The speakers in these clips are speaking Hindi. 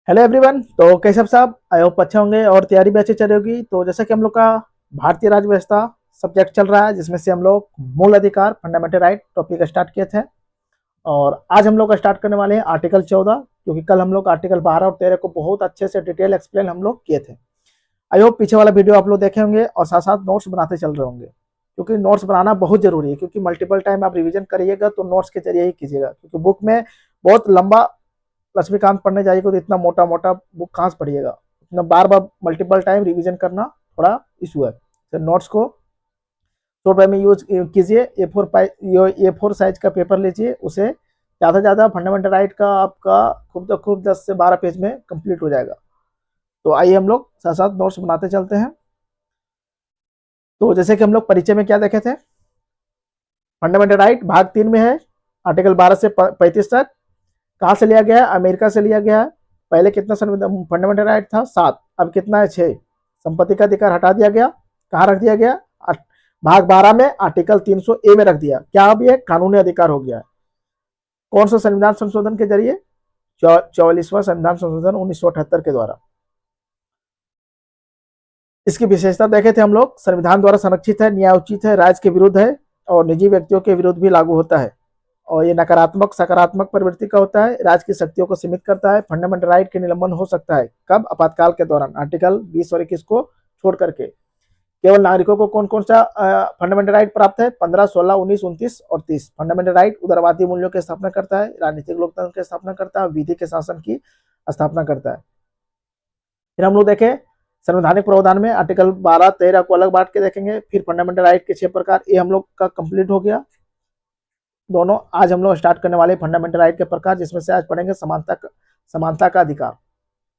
Hello everyone. तो कैसे आप साहब, आई होप अच्छे होंगे और तैयारी भी अच्छी चल रही होगी। तो जैसा कि हम लोग का भारतीय राज्य व्यवस्था सब्जेक्ट चल रहा है, जिसमें से हम लोग मूल अधिकार फंडामेंटल राइट टॉपिक स्टार्ट किए थे और आज हम लोग स्टार्ट करने वाले हैं आर्टिकल 14, क्योंकि कल हम लोग आर्टिकल 12 और 13 को बहुत अच्छे से डिटेल एक्सप्लेन हम लोग किए थे। आई होप पीछे वाला वीडियो आप लोग देखे होंगे और साथ साथ नोट्स बनाते चल रहे होंगे, क्योंकि नोट्स बनाना बहुत जरूरी है। क्योंकि मल्टीपल टाइम आप रिवीजन करिएगा तो नोट्स के जरिए ही कीजिएगा, क्योंकि बुक में बहुत लंबा लक्ष्मीकांत पढ़ने जाइएगा तो इतना मोटा मोटा बुक कहाँ से पढ़िएगा। इतना बार बार मल्टीपल टाइम रिवीजन करना थोड़ा इशू है। तो नोट्स को शॉर्ट वे में यूज कीजिए। ए4 साइज का पेपर लीजिए, उसे ज़्यादा से ज़्यादा फंडामेंटल राइट का आपका खूब तो खूब 10 से 12 पेज में कंप्लीट हो जाएगा। तो आइए हम लोग साथ साथ नोट्स बनाते चलते हैं। तो जैसे कि हम लोग परिचय में क्या देखे थे, फंडामेंटल राइट भाग 3 में है, आर्टिकल 12 से 35 तक। कहाँ से लिया गया है? अमेरिका से लिया गया है। पहले कितना फंडामेंटल राइट था? 7, अब कितना है? 6। संपत्ति का अधिकार हटा दिया गया। कहाँ रख दिया गया? भाग 12 में आर्टिकल 300 ए में रख दिया। क्या अब ये कानूनी अधिकार हो गया है? कौन सा संविधान संशोधन के जरिए? 44वां संविधान संशोधन 1978 के द्वारा। इसकी विशेषता देखे थे हम लोग, संविधान द्वारा संरक्षित है, न्यायोचित है, राज्य के विरुद्ध है और निजी व्यक्तियों के विरुद्ध भी लागू होता है। और ये नकारात्मक सकारात्मक प्रवृत्ति का होता है, राज्य की शक्तियों को सीमित करता है। फंडामेंटल राइट के निलंबन हो सकता है कब? आपातकाल के दौरान। आर्टिकल 20 और 21 को छोड़ करके केवल नागरिकों को कौन कौन सा फंडामेंटल राइट प्राप्त है? 15, 16, 19, 29 और 30। फंडामेंटल राइट उदारवादी मूल्यों की स्थापना करता है, राजनीतिक लोकतंत्र की स्थापना करता है, विधि के शासन की स्थापना करता है। फिर हम लोग देखें संवैधानिक प्रावधान में आर्टिकल 12, 13 को अलग बांट के देखेंगे। फिर फंडामेंटल राइट के 6 प्रकार, ये हम लोग का कंप्लीट हो गया दोनों। आज हम लोग स्टार्ट करने वाले फंडामेंटल राइट के प्रकार, जिसमें से आज पढ़ेंगे समानता का अधिकार,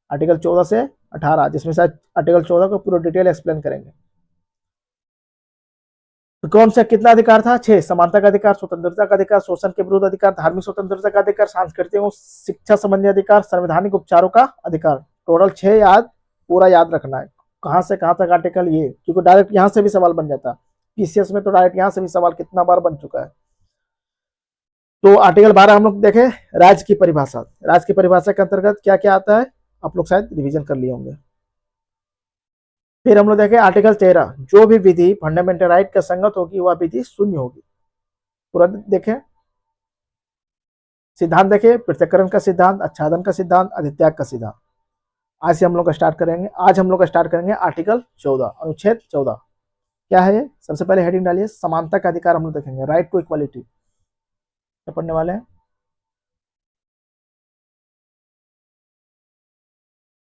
आर्टिकल 14 से 18, जिसमें से आर्टिकल 14 को पूरा डिटेल एक्सप्लेन करेंगे। तो कौन सा कितना अधिकार था? 6। समानता का अधिकार, स्वतंत्रता का अधिकार, शोषण के विरुद्ध अधिकार, धार्मिक स्वतंत्रता का अधिकार, सांस्कृतिक शिक्षा संबंधी अधिकार, संवैधानिक उपचारों का अधिकार। टोटल 6 पूरा याद रखना है। कहां से कहां तक आर्टिकल, ये क्योंकि डायरेक्ट यहां से भी सवाल बन जाता है। पीसीएस में तो डायरेक्ट यहां से भी सवाल कितना बार बन चुका है। तो आर्टिकल 12 हम लोग देखें, राज्य की परिभाषा। राज्य की परिभाषा के अंतर्गत क्या क्या आता है, आप लोग शायद रिवीजन कर लिए होंगे। फिर हम लोग देखें आर्टिकल 13, जो भी विधि फंडामेंटल राइट का संगत होगी वह विधि शून्य होगी। पूरा देखें। सिद्धांत देखें, पृथक्करण का सिद्धांत, आच्छादन का सिद्धांत, अधित्याग का सिद्धांत। आज से हम लोग स्टार्ट करेंगे। आज हम लोग स्टार्ट करेंगे आर्टिकल 14, अनुच्छेद 14। क्या है ये? सबसे पहले हेडिंग डालिए, समानता का अधिकार हम लोग देखेंगे, राइट टू इक्वालिटी। क्या पढ़ने वाले हैं?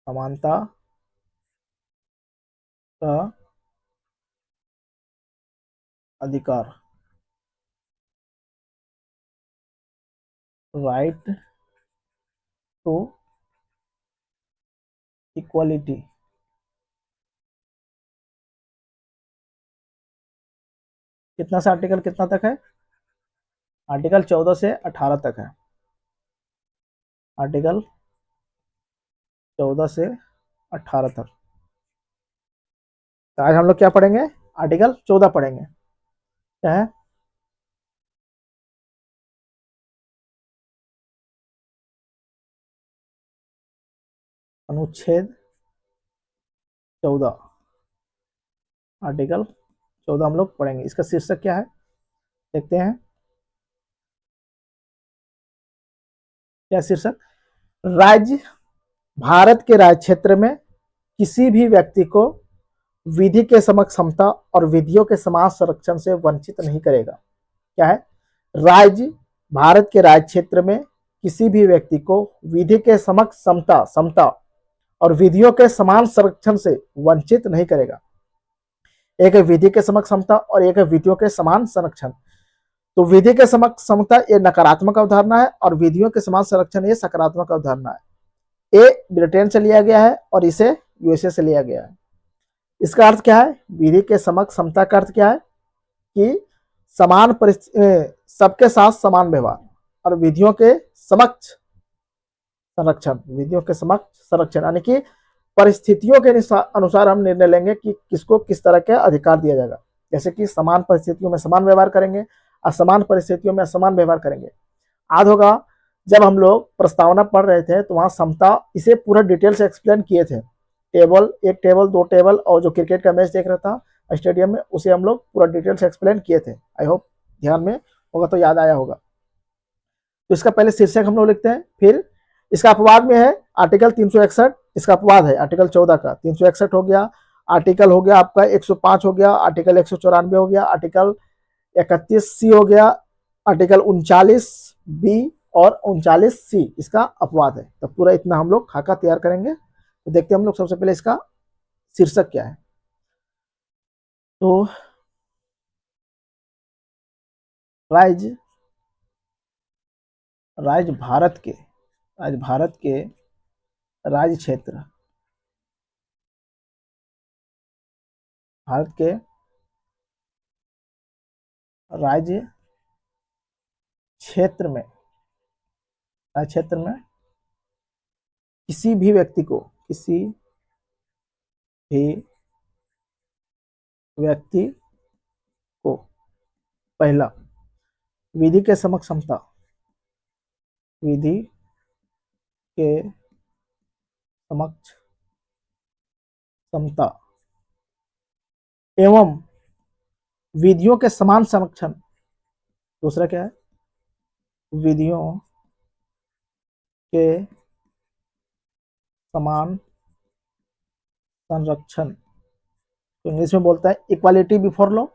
समानता का अधिकार, राइट टू इक्वालिटी। कितना से आर्टिकल कितना तक है? आर्टिकल 14 से 18 तक है। आर्टिकल 14 से 18 तक। तो आज हम लोग क्या पढ़ेंगे? आर्टिकल 14 पढ़ेंगे। क्या है? अनुच्छेद 14, आर्टिकल 14 हम लोग पढ़ेंगे। इसका शीर्षक क्या है देखते हैं। क्या शीर्षक? राज्य, भारत के राज्य क्षेत्र में किसी भी व्यक्ति को विधि के समक्ष समता और विधियों के समान संरक्षण से वंचित नहीं करेगा। क्या है? राज्य, भारत के राज्य क्षेत्र में किसी भी व्यक्ति को विधि के समक्ष समता समता और विधियों के समान संरक्षण से वंचित नहीं करेगा। एक है विधि के समक्ष समता और एक है विधियों के समान संरक्षण। तो विधि के समक्ष समता ये नकारात्मक अवधारणा है और विधियों के समान संरक्षण ये सकारात्मक अवधारणा है। ए ब्रिटेन से लिया गया है और इसे यूएसए से लिया गया है। इसका अर्थ क्या है? विधि के समक्ष समता का अर्थ क्या है कि समान सबके साथ समान व्यवहार और विधियों के समक्ष संरक्षण। विधियों के समक्ष संरक्षण यानी कि परिस्थितियों के अनुसार हम निर्णय लेंगे कि किसको किस तरह के अधिकार दिया जाएगा। जैसे कि समान परिस्थितियों में समान व्यवहार करेंगे, असमान परिस्थितियों में असमान व्यवहार करेंगे। याद होगा जब हम लोग प्रस्तावना पढ़ रहे थे तो वहां समता इसे पूरा डिटेल से एक्सप्लेन किए थे। टेबल, एक टेबल, दो टेबल, और जो क्रिकेट का मैच देख रहा था स्टेडियम में, उसे हम लोग पूरा डिटेल से एक्सप्लेन किए थे। आई होप ध्यान में होगा तो याद आया होगा। तो इसका पहले शीर्षक हम लोग लिखते हैं, फिर इसका अपवाद में है आर्टिकल 361, इसका अपवाद है आर्टिकल 14 का। 361 हो गया, आर्टिकल हो गया आपका 105 हो गया, आर्टिकल 194 हो गया, आर्टिकल 31C हो गया, आर्टिकल 39B और 39C इसका अपवाद है। तो पूरा इतना हम लोग खाका तैयार करेंगे। तो देखते हैं हम लोग सबसे पहले इसका शीर्षक क्या है। तो राज्य राज्य भारत के राज्य भारत के राज्य क्षेत्र, भारत के राज्य क्षेत्र में राज्य क्षेत्र में किसी भी व्यक्ति को किसी भी व्यक्ति को पहला, विधि के समक्ष समता, विधि के समक्ष समता एवं विधियों के समान संरक्षण। दूसरा क्या है? विधियों के समान संरक्षण। तो इंग्लिश में बोलता है equality before law,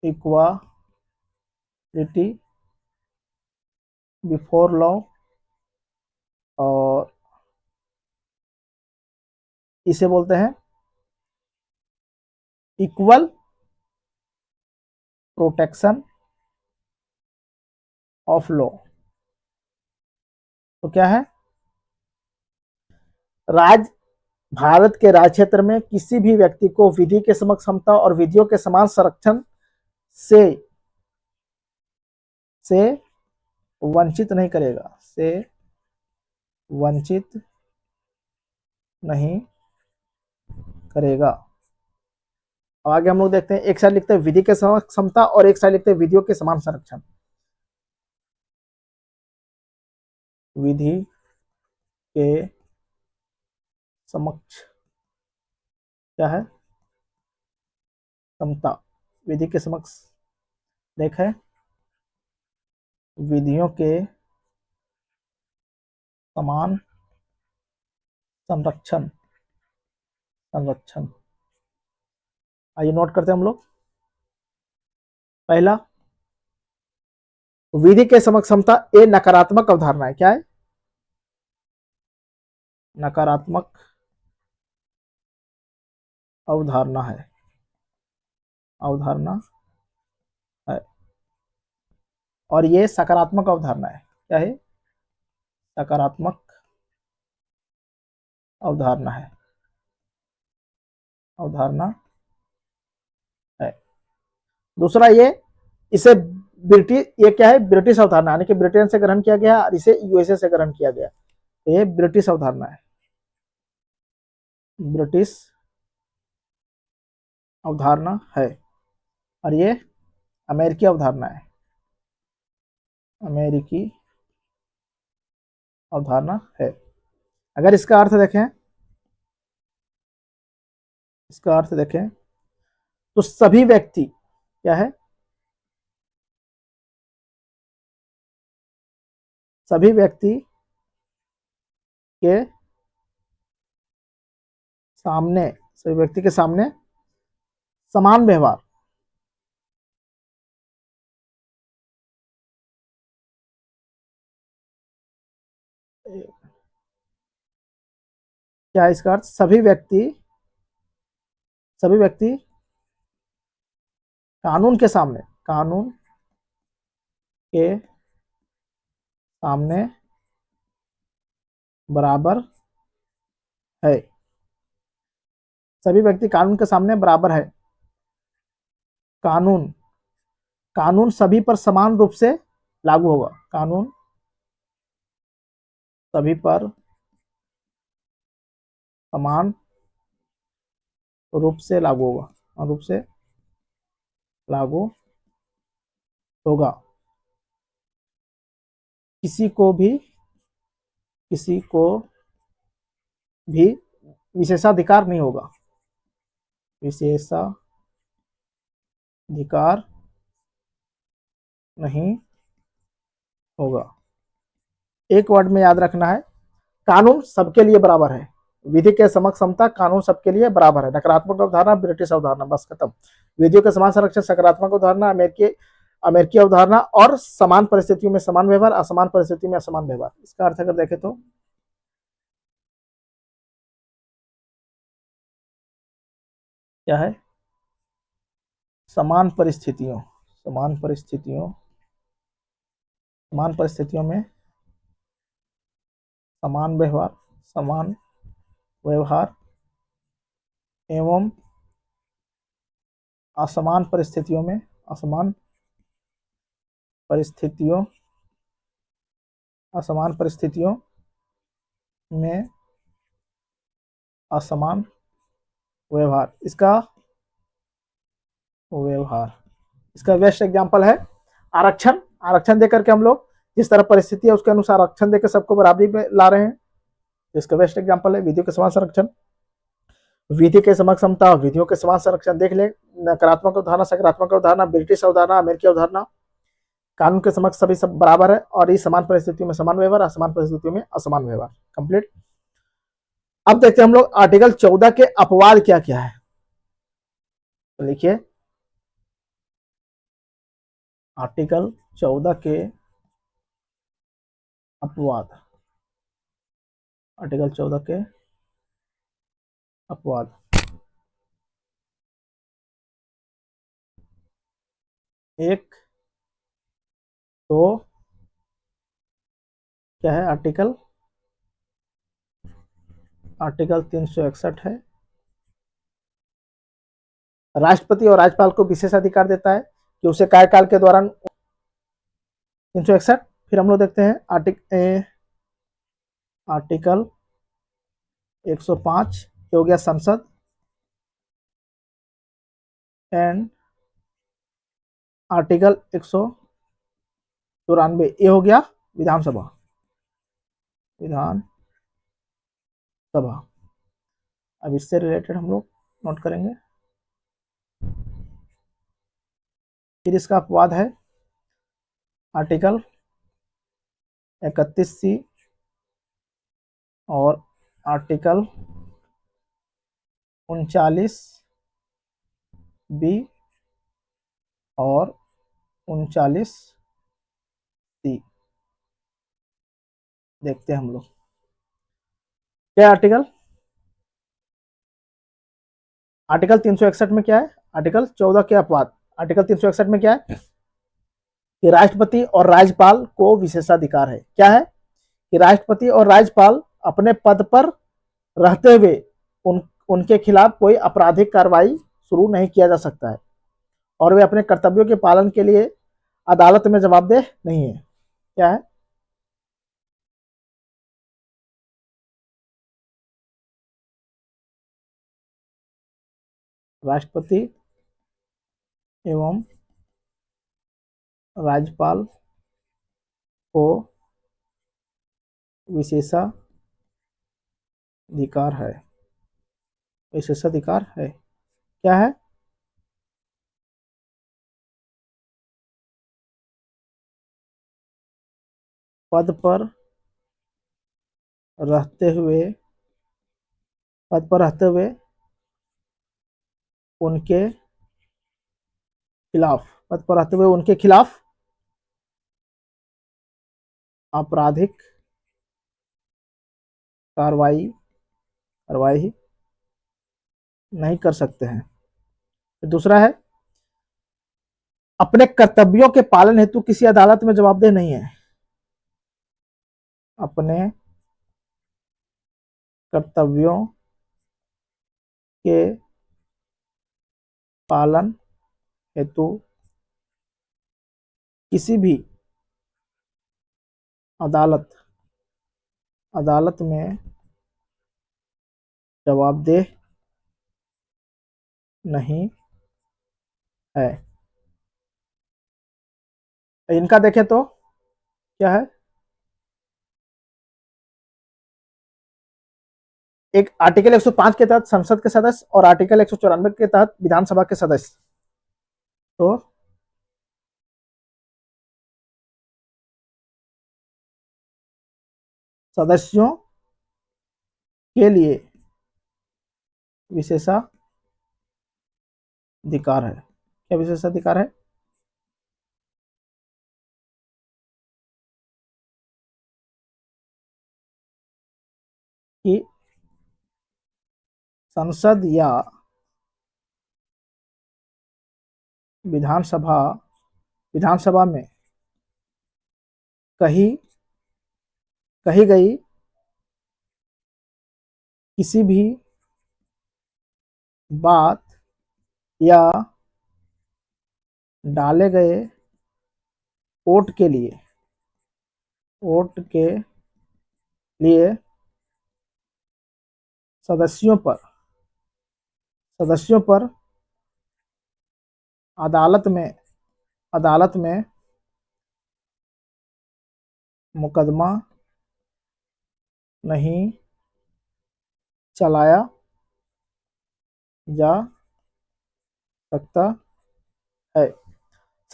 equality before law, और इसे बोलते हैं इक्वल प्रोटेक्शन ऑफ लॉ। तो क्या है? राज्य भारत के राज्य क्षेत्र में किसी भी व्यक्ति को विधि के समक्ष समता और विधियों के समान संरक्षण से से वंचित नहीं करेगा, से वंचित नहीं करेगा। अब आगे हम लोग देखते हैं, एक साइड लिखते हैं विधि के समक्ष समता और एक साइड लिखते हैं विधियों के समान संरक्षण। विधि के समक्ष क्या है? समता। विधि के समक्ष देखें, विधियों के समान संरक्षण, संरक्षण। आइए नोट करते हैं हम लोग। पहला, विधि के समक्ष समता ये नकारात्मक अवधारणा है। क्या है? नकारात्मक अवधारणा है, अवधारणा है। और ये सकारात्मक अवधारणा है। क्या है? सकारात्मक अवधारणा है, अवधारणा है। दूसरा, ये इसे ब्रिटिश, ये क्या है? ब्रिटिश अवधारणा, यानी कि ब्रिटेन से ग्रहण किया गया और इसे यूएसए से ग्रहण किया गया। तो ये ब्रिटिश अवधारणा है, ब्रिटिश अवधारणा है। और ये अमेरिकी अवधारणा है, अमेरिकी अवधारणा है। अगर इसका अर्थ देखें, इसका अर्थ देखें तो सभी व्यक्ति क्या है? सभी व्यक्ति के सामने, सभी व्यक्ति के सामने समान व्यवहार, क्या है इसका अर्थ? सभी व्यक्ति कानून के सामने, कानून के सामने बराबर है। सभी व्यक्ति कानून के सामने बराबर है। कानून, कानून सभी पर समान रूप से लागू होगा। कानून सभी पर समान रूप से लागू होगा, रूप से लागू होगा, किसी को भी विशेषाधिकार नहीं होगा, विशेषाधिकार नहीं होगा। एक वर्ड में याद रखना है, कानून सबके लिए बराबर है, विधि के समक्ष समता, कानून सबके लिए बराबर है। नकारात्मक अवधारणा ब्रिटिश अवधारणा, बस खत्म। विधियों के समान संरक्षण सकारात्मक अवधारणा, अमेरिकी अवधारणा, और समान परिस्थितियों में समान व्यवहार, असमान परिस्थितियों में असमान व्यवहार। इसका अर्थ अगर देखें तो क्या है, समान परिस्थितियों समान परिस्थितियों समान परिस्थितियों में समान व्यवहार एवं असमान परिस्थितियों में असमान परिस्थितियों में असमान व्यवहार। इसका बेस्ट एग्जांपल है आरक्षण। आरक्षण देकर के हम लोग जिस तरह परिस्थिति है उसके अनुसार आरक्षण देकर सबको बराबरी पे ला रहे हैं। इसका बेस्ट एग्जांपल है विधियों के समान संरक्षण, विधि के समक्ष समता, विधियों के समान संरक्षण। देख ले, नकारात्मक अवधारणा, सकारात्मक अवधारणा, ब्रिटिश अवधारणा, अमेरिकी अवधारणा, कानून के समक्ष सभी सब बराबर है, और इस समान परिस्थितियों में समान व्यवहार, असमान परिस्थितियों में असमान व्यवहार। कंप्लीट। अब देखते हैं हम लोग आर्टिकल 14 के अपवाद क्या क्या है। तो लिखिए, आर्टिकल 14 के अपवाद। आर्टिकल 14 के अपवाद। एक तो क्या है, आर्टिकल 361 है, राष्ट्रपति और राज्यपाल को विशेष अधिकार देता है कि उसे कार्यकाल के दौरान 361। फिर हम लोग देखते हैं आर्टिकल 105 हो गया संसद, एंड आर्टिकल 194 ये हो गया विधानसभा। अब इससे रिलेटेड हम लोग नोट करेंगे। फिर इसका अपवाद है आर्टिकल 31C और आर्टिकल 39B और 39C। देखते हैं हम लोग क्या आर्टिकल 361 में क्या है, आर्टिकल 14 के अपवाद। आर्टिकल 361 में क्या है कि राष्ट्रपति और राज्यपाल को विशेषाधिकार है। क्या है कि राष्ट्रपति और राज्यपाल अपने पद पर रहते हुए उनके खिलाफ कोई आपराधिक कार्रवाई शुरू नहीं किया जा सकता है, और वे अपने कर्तव्यों के पालन के लिए अदालत में जवाबदेह नहीं है। क्या है, राष्ट्रपति एवं राज्यपाल को विशेषाधिकार है। क्या है, पद पर रहते हुए उनके खिलाफ आपराधिक कार्रवाई नहीं कर सकते हैं। दूसरा है, अपने कर्तव्यों के पालन हेतु किसी अदालत में जवाबदेह नहीं है। अपने कर्तव्यों के पालन हेतु किसी भी अदालत में जवाबदेह नहीं है। इनका देखें तो क्या है, एक आर्टिकल 105 के तहत संसद के सदस्य और आर्टिकल 194 के तहत विधानसभा के सदस्य। तो सदस्यों के लिए विशेषाधिकार है। क्या विशेषाधिकार है? कि संसद या विधानसभा विधानसभा में कही कही गई किसी भी बात या डाले गए वोट के लिए सदस्यों पर अदालत में मुकदमा नहीं चलाया जा सकता है।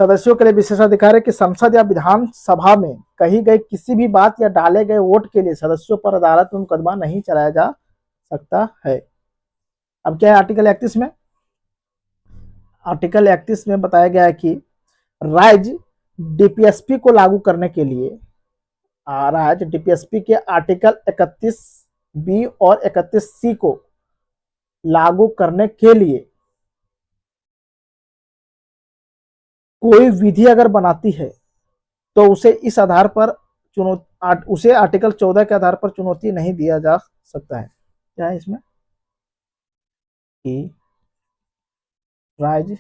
सदस्यों के लिए विशेषाधिकार है कि संसद या विधानसभा में कही गई किसी भी बात या डाले गए वोट के लिए सदस्यों पर अदालत में मुकदमा नहीं चलाया जा सकता है। अब क्या है आर्टिकल 31 में? आर्टिकल 31 में बताया गया है कि राज्य डीपीएसपी को लागू करने के लिए राज्य डीपीएसपी के आर्टिकल 31 बी और 31 सी को लागू करने के लिए कोई विधि अगर बनाती है तो उसे इस आधार पर उसे आर्टिकल 14 के आधार पर चुनौती नहीं दिया जा सकता है। क्या है इसमें कि राज्य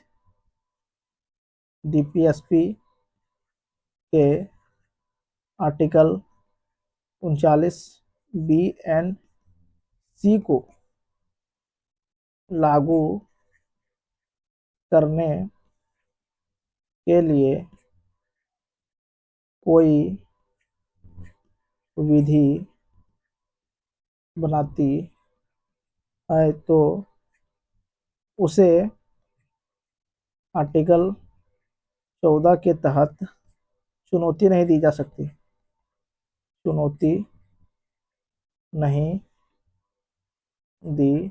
डीपीएसपी के आर्टिकल 39 बी एंड सी को लागू करने के लिए कोई विधि बनाती है तो उसे आर्टिकल 14 के तहत चुनौती नहीं दी जा सकती, चुनौती नहीं दी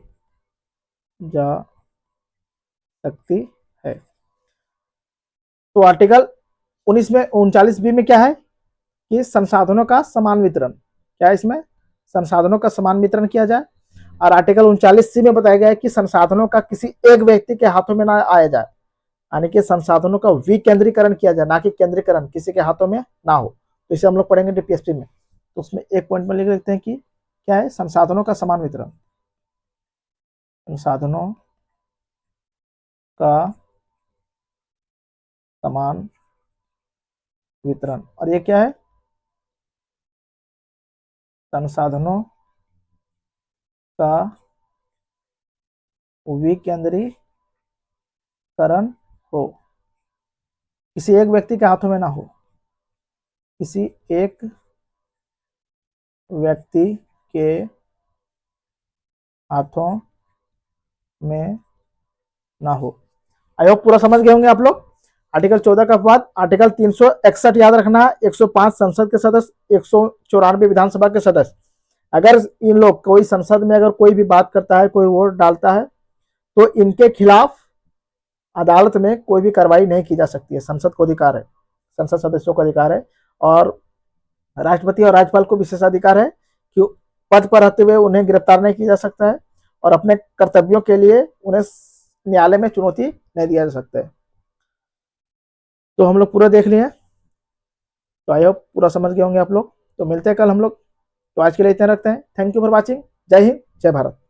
जा सकती है। तो आर्टिकल 39 बी में क्या है कि संसाधनों का समान वितरण। क्या है इसमें? संसाधनों का समान वितरण किया जाए। और आर्टिकल 39 सी में बताया गया है कि संसाधनों का किसी एक व्यक्ति के हाथों में ना आया जाए, यानी कि संसाधनों का विकेंद्रीकरण किया जाए, ना कि केंद्रीकरण किसी के हाथों में ना हो। तो इसे हम लोग पढ़ेंगे डीपीएसपी में। तो उसमें एक पॉइंट में लिख लेते हैं कि क्या है, संसाधनों का समान वितरण, संसाधनों का समान वितरण। और ये क्या है? संसाधनों का विकेंद्रीकरण हो, किसी एक व्यक्ति के हाथों में ना हो, किसी एक व्यक्ति के हाथों में ना हो। आई होप पूरा समझ गए होंगे आप लोग। आर्टिकल 14 का बाद आर्टिकल 361 याद रखना है, 105 संसद के सदस्य, 194 विधानसभा के सदस्य। अगर इन लोग कोई संसद में अगर कोई भी बात करता है, कोई वोट डालता है, तो इनके खिलाफ अदालत में कोई भी कार्रवाई नहीं की जा सकती है। संसद को अधिकार है, संसद सदस्यों को अधिकार है। और राष्ट्रपति और राज्यपाल को विशेषाधिकार है कि पद पर रहते हुए उन्हें गिरफ्तार नहीं किया जा सकता है और अपने कर्तव्यों के लिए उन्हें न्यायालय में चुनौती नहीं दिया जा सकता है। तो हम लोग पूरा देख लिए। तो आई होप पूरा समझ गए होंगे आप लोग। तो मिलते हैं कल हम लोग। तो आज के लिए इतना रखते हैं। Thank you for watching. जय हिंद, जय भारत।